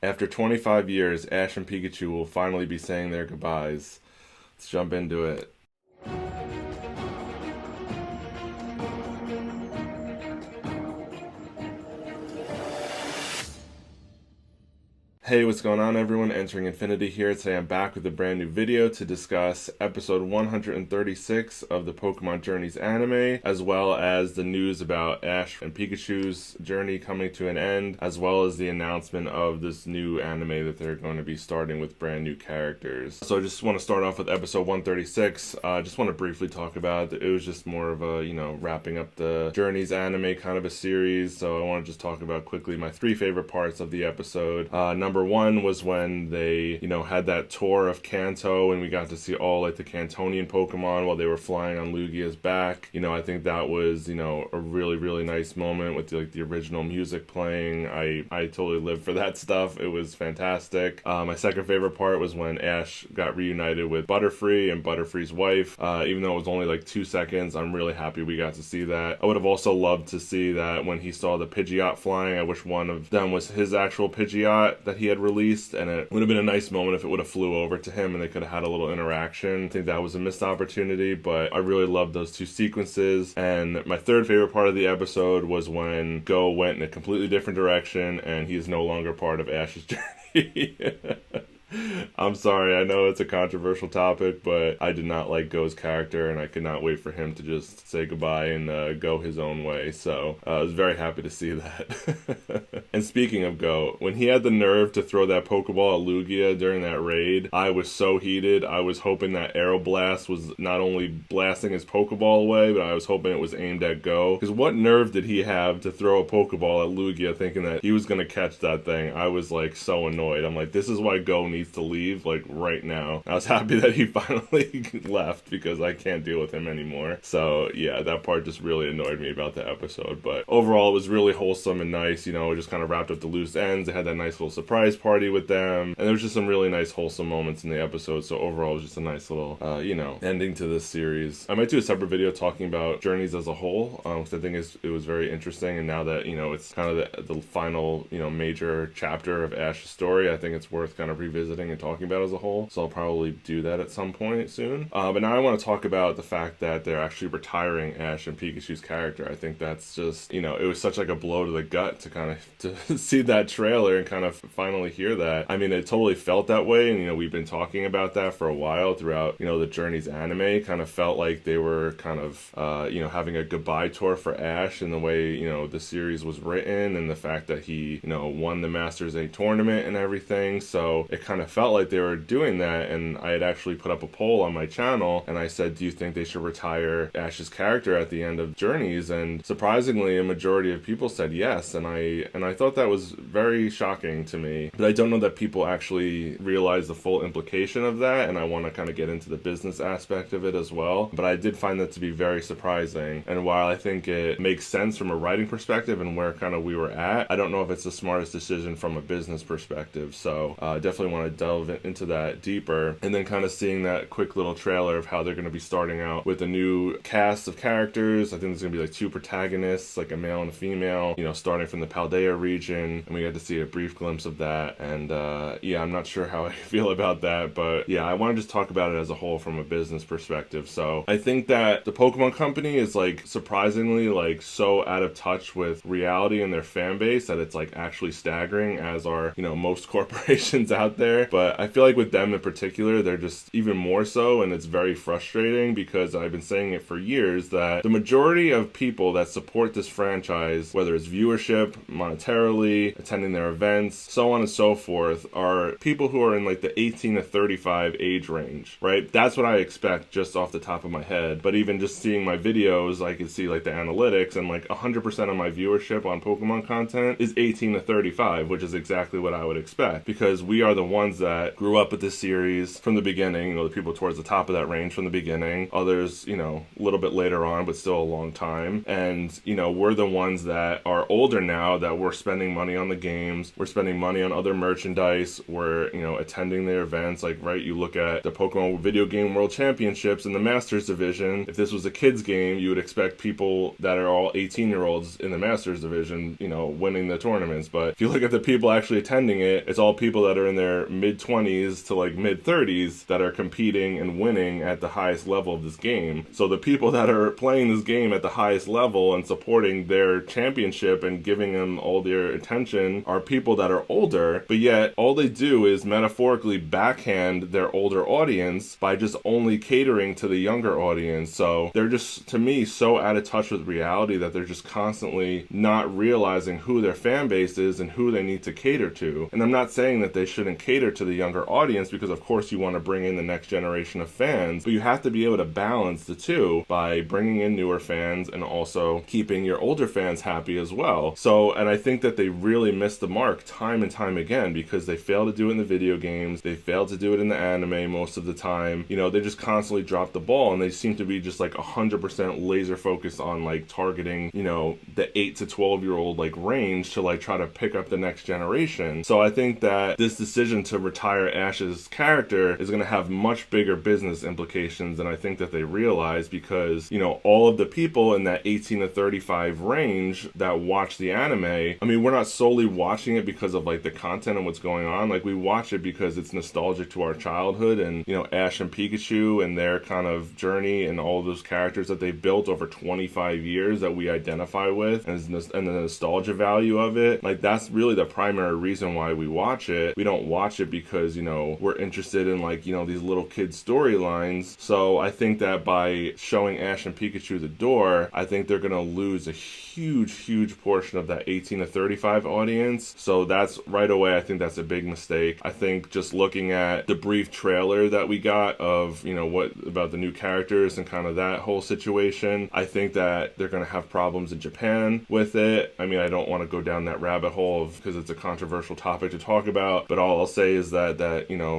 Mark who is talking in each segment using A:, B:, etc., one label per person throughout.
A: After 25 years, Ash and Pikachu will finally be saying their goodbyes. Let's jump into it. Hey, what's going on everyone? Entering Infinity here. Today I'm back with a brand new video to discuss episode 136 of the Pokemon Journeys anime, as well as the news about Ash and Pikachu's journey coming to an end, as well as the announcement of this new anime that they're going to be starting with brand new characters. So I just want to start off with episode 136. I just want to briefly talk about it. It was just more of a, wrapping up the Journeys anime kind of a series. So I want to just talk about quickly my three favorite parts of the episode. Number one was when they, had that tour of Kanto and we got to see all like the Kantonian Pokemon while they were flying on Lugia's back. I think that was, a really, really nice moment with the original music playing. I totally lived for that stuff. It was fantastic. My second favorite part was when Ash got reunited with Butterfree and Butterfree's wife. Even though it was only like 2 seconds, I'm really happy we got to see that. I would have also loved to see that when he saw the Pidgeot flying. I wish one of them was his actual Pidgeot that he had released, and it would have been a nice moment if it would have flew over to him and they could have had a little interaction. I think that was a missed opportunity, but I really loved those two sequences. And my third favorite part of the episode was when Go went in a completely different direction and he is no longer part of Ash's journey. I'm sorry, I know it's a controversial topic, but I did not like Go's character, and I could not wait for him to just say goodbye and go his own way, so I was very happy to see that. And speaking of Go, when he had the nerve to throw that Pokeball at Lugia during that raid, I was so heated. I was hoping that Aeroblast was not only blasting his Pokeball away, but I was hoping it was aimed at Go, because what nerve did he have to throw a Pokeball at Lugia thinking that he was going to catch that thing? I was like so annoyed. I'm like, this is why Go needs to leave like right now. I was happy that he finally left because I can't deal with him anymore. So yeah, that part just really annoyed me about the episode, but overall it was really wholesome and nice. It just kind of wrapped up the loose ends. They had that nice little surprise party with them, and there was just some really nice wholesome moments in the episode. So overall it was just a nice little ending to this series. I might do a separate video talking about Journeys as a whole, because I think it was very interesting, and now that it's kind of the final major chapter of Ash's story, I think it's worth kind of revisiting and talking about as a whole. So I'll probably do that at some point soon. But now I want to talk about the fact that they're actually retiring Ash and Pikachu's character. I think that's just, it was such like a blow to the gut to kind of to see that trailer and kind of finally hear that. I mean, it totally felt that way, and we've been talking about that for a while throughout the Journeys anime. Kind of felt like they were kind of having a goodbye tour for Ash, and the way the series was written, and the fact that he won the Masters 8 tournament and everything. So it kind of felt like they were doing that, and I had actually put up a poll on my channel and I said, do you think they should retire Ash's character at the end of Journeys? And surprisingly a majority of people said yes, and I thought that was very shocking to me, but I don't know that people actually realize the full implication of that, and I want to kind of get into the business aspect of it as well. But I did find that to be very surprising, and while I think it makes sense from a writing perspective and where kind of we were at, I don't know if it's the smartest decision from a business perspective. So definitely want to delve into that deeper, and then kind of seeing that quick little trailer of how they're going to be starting out with a new cast of characters. I think there's going to be like 2 protagonists, like a male and a female, starting from the Paldea region, and we got to see a brief glimpse of that. And I'm not sure how I feel about that, but yeah, I want to just talk about it as a whole from a business perspective. So I think that the Pokemon Company is like surprisingly like so out of touch with reality and their fan base that it's like actually staggering, as are most corporations out there. But I feel like with them in particular, they're just even more so, and it's very frustrating because I've been saying it for years that the majority of people that support this franchise, whether it's viewership, monetarily, attending their events, so on and so forth, are people who are in like the 18 to 35 age range, right? That's what I expect just off the top of my head. But even just seeing my videos, I can see like the analytics, and like 100% of my viewership on Pokemon content is 18 to 35, which is exactly what I would expect, because we are the ones ones that grew up with this series from the beginning, the people towards the top of that range from the beginning. Others, a little bit later on, but still a long time. And, we're the ones that are older now, that we're spending money on the games, we're spending money on other merchandise, we're, attending their events. Like, right, you look at the Pokemon Video Game World Championships in the Masters Division. If this was a kids game, you would expect people that are all 18-year-olds in the Masters Division, winning the tournaments. But if you look at the people actually attending it, it's all people that are in their mid-20s to like mid-30s that are competing and winning at the highest level of this game. So the people that are playing this game at the highest level and supporting their championship and giving them all their attention are people that are older, but yet all they do is metaphorically backhand their older audience by just only catering to the younger audience. So they're just, to me, so out of touch with reality that they're just constantly not realizing who their fan base is and who they need to cater to. And I'm not saying that they shouldn't cater to the younger audience, because of course you want to bring in the next generation of fans, but you have to be able to balance the two by bringing in newer fans and also keeping your older fans happy as well. So, and I think that they really missed the mark time and time again, because they fail to do it in the video games, they fail to do it in the anime most of the time. They just constantly drop the ball, and they seem to be just like 100% laser focused on like targeting, the 8 to 12-year-old like range to like try to pick up the next generation. So I think that this decision to retire Ash's character is going to have much bigger business implications than I think that they realize, because, all of the people in that 18 to 35 range that watch the anime, I mean, we're not solely watching it because of like the content and what's going on. Like, we watch it because it's nostalgic to our childhood, and, Ash and Pikachu and their kind of journey and all those characters that they built over 25 years that we identify with, and the nostalgia value of it. Like, that's really the primary reason why we watch it. We don't watch it because, we're interested in like, these little kid storylines. So I think that by showing Ash and Pikachu the door, I think they're going to lose a huge portion of that 18 to 35 audience. So that's right away, I think that's a big mistake. I think just looking at the brief trailer that we got of, what about the new characters and kind of that whole situation, I think that they're going to have problems in Japan with it. I mean, I don't want to go down that rabbit hole because it's a controversial topic to talk about, but all I'll say is that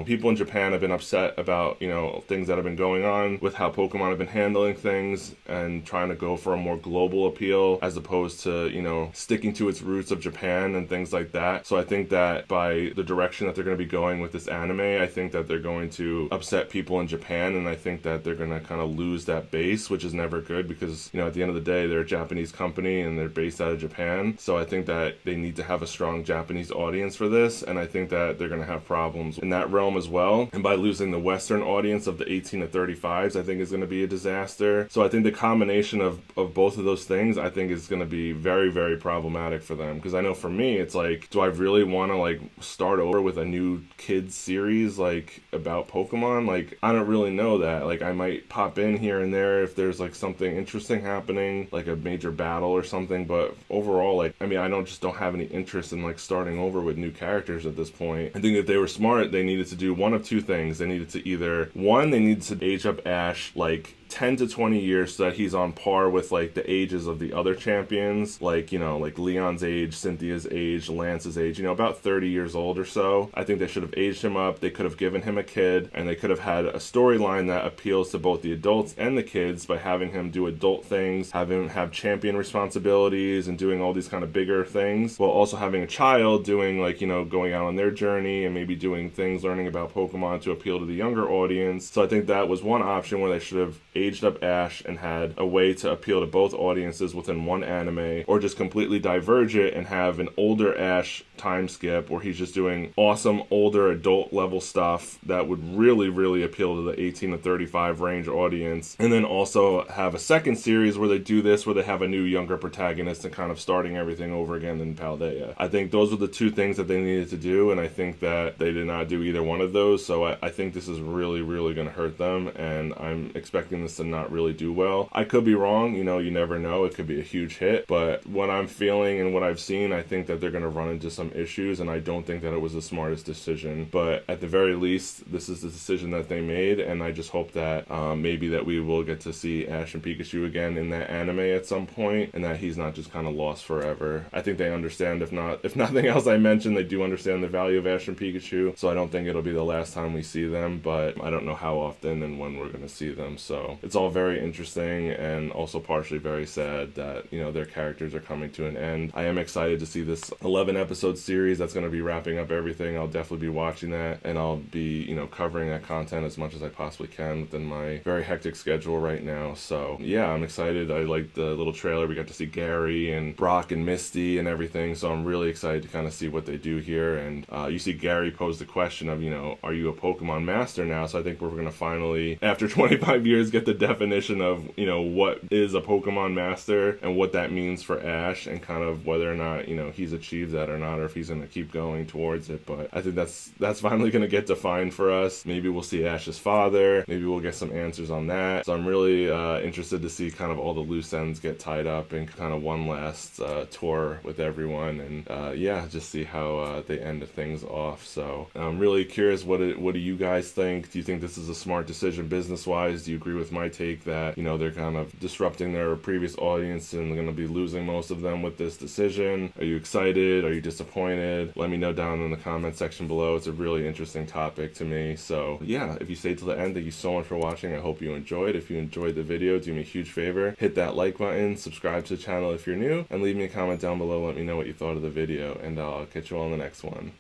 A: people in Japan have been upset about, things that have been going on with how Pokemon have been handling things and trying to go for a more global appeal as opposed to, sticking to its roots of Japan and things like that. So I think that by the direction that they're going to be going with this anime, I think that they're going to upset people in Japan, and I think that they're going to kind of lose that base, which is never good because, at the end of the day, they're a Japanese company and they're based out of Japan. So I think that they need to have a strong Japanese audience for this, and I think that they're going to have problems in that realm as well. And by losing the Western audience of the 18 to 35s, I think is going to be a disaster. So I think the combination of both of those things, I think is going to be very, very problematic for them. Because I know for me, it's like, do I really want to like start over with a new kids series like about Pokemon? Like, I don't really know that. Like, I might pop in here and there if there's like something interesting happening, like a major battle or something. But overall, like, I mean, I don't have any interest in like starting over with new characters at this point. I think if they were smart, they needed to do one of two things. They needed to they needed to age up Ash like 10 to 20 years so that he's on par with like the ages of the other champions, like like Leon's age, Cynthia's age, Lance's age, about 30 years old or so. I think they should have aged him up. They could have given him a kid, and they could have had a storyline that appeals to both the adults and the kids by having him do adult things, having him have champion responsibilities and doing all these kind of bigger things, while also having a child doing like, going out on their journey and maybe doing things, learning about Pokemon to appeal to the younger audience. So I think that was one option where they should have aged up Ash and had a way to appeal to both audiences within one anime, or just completely diverge it and have an older Ash time skip where he's just doing awesome older adult level stuff that would really appeal to the 18 to 35 range audience, and then also have a second series where they do this, where they have a new younger protagonist and kind of starting everything over again in Paldea. I think those are the two things that they needed to do, and I think that they did not do either one of those. So I think this is really going to hurt them, and I'm expecting this to not really do well. I could be wrong, you never know. It could be a huge hit, but what I'm feeling and what I've seen, I think that they're going to run into some issues, and I don't think that it was the smartest decision. But at the very least, this is the decision that they made, and I just hope that maybe that we will get to see Ash and Pikachu again in that anime at some point, and that he's not just kind of lost forever. I think they understand, if nothing else I mentioned, they do understand the value of Ash and Pikachu, so I don't think it'll be the last time we see them, but I don't know how often and when we're going to see them. So it's all very interesting, and also partially very sad that, you know, their characters are coming to an end. I am excited to see this 11 episode series that's going to be wrapping up everything. I'll definitely be watching that, and I'll be, you know, covering that content as much as I possibly can within my very hectic schedule right now. So yeah, I'm excited. I like the little trailer. We got to see Gary and Brock and Misty and everything, so I'm really excited to kind of see what they do here. And you see Gary pose the question of, you know, are you a Pokemon master now? So I think we're going to finally, after 25 years, get the definition of, you know, what is a Pokemon master and what that means for Ash, and kind of whether or not, you know, he's achieved that or not, or if he's going to keep going towards it. But I think that's finally going to get defined for us. Maybe we'll see Ash's father. Maybe we'll get some answers on that. So I'm really interested to see kind of all the loose ends get tied up in kind of one last tour with everyone, and yeah, just see how they end things off. So I'm really curious, what do you guys think? Do you think this is a smart decision business-wise? Do you agree with my take that, you know, they're kind of disrupting their previous audience and they're going to be losing most of them with this decision? Are you excited? Are you disappointed? Let me know down in the comment section below. It's a really interesting topic to me. So yeah, if you stayed till the end, thank you so much for watching. I hope you enjoyed. If you enjoyed the video, do me a huge favor, hit that like button, subscribe to the channel if you're new, and leave me a comment down below. Let me know what you thought of the video, and I'll catch you all in the next one.